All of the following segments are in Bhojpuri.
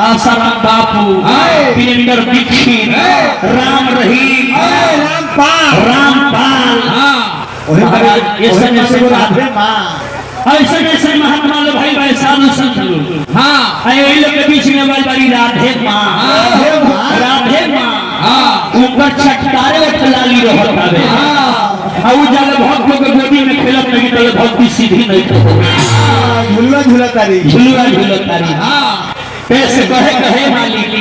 आसाराम बापू, वीरेंद्र दीक्षित, राम रहीम, रामपाल, ऐसे महात्मा लोग भाई भाई साधु संत लोग, हाँ लोग के बीच में बड़ी राधे माँ, राधे माँ, ऊपर छटकारे लाली रहता है, जल भक्त लोग गोदी में खेलत नहीं तो भक्ति सीधी नहीं तो झुलवा झुलतारी कैसे कहे मालिक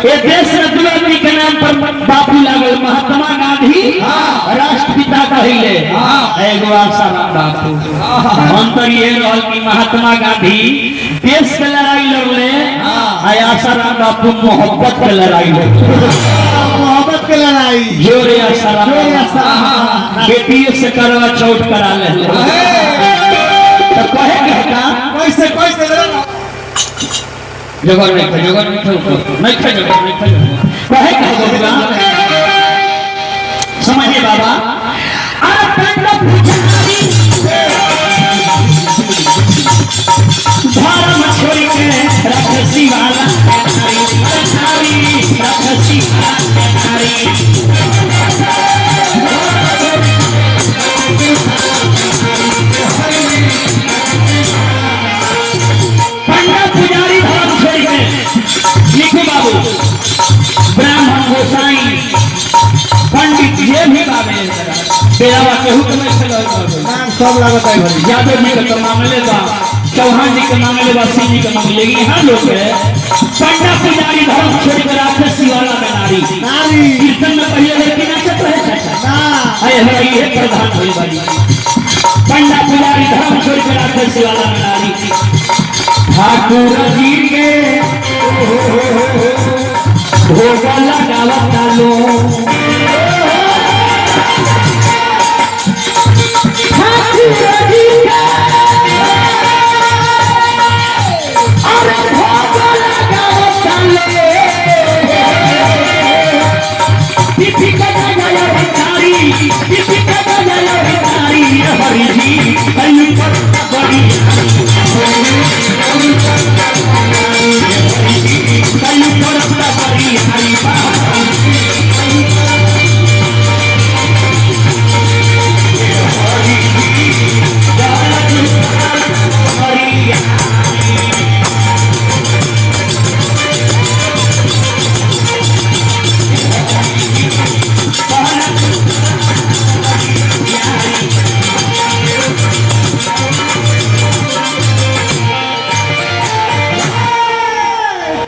ये देश रत्न के नाम पर बापू लागल महात्मा गांधी राष्ट्रपिता कहिले एगो आसाराम बापू अंतर ये रहल कि महात्मा गांधी देश के लड़ाई लड़ले आसाराम बापू मोहब्बत के लड़ाई लड़ले मोहब्बत के लड़ाई जोरे आसाराम बेटी से करवा चौथ करा ले तो कहे कहता कैसे जगह नहीं कहे समझिए बाबा धर्म छोड़ी के रखसी वाला रखसी पंडा पुजारी धर्म छोड़ी के लिखो बाबू ब्राह्मण गोसाई पंडित ये भी बाबे तेरा केहू तो नहीं नाम सब लागत है भाई यादव जी के मामले बा चौहान जी के मामले बा सिंह जी के मामले यहाँ लोग है पंडा पुजारी धर्म छोड़ी कर राक्षसी वाला में नारी कीर्तन में पहले लड़की नाचत रहे ना हमारी ये प्रधान हुई बड़ी पंडा पुजारी धर्म छोड़ी कर राक्षसी वाला में नारी ठाकुर जी के भोग लगावत लो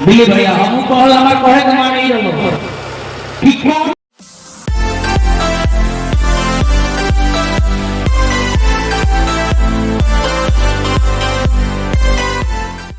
दिलीप भैया हम कहल हमार कहे के माने ही रहो कि कौन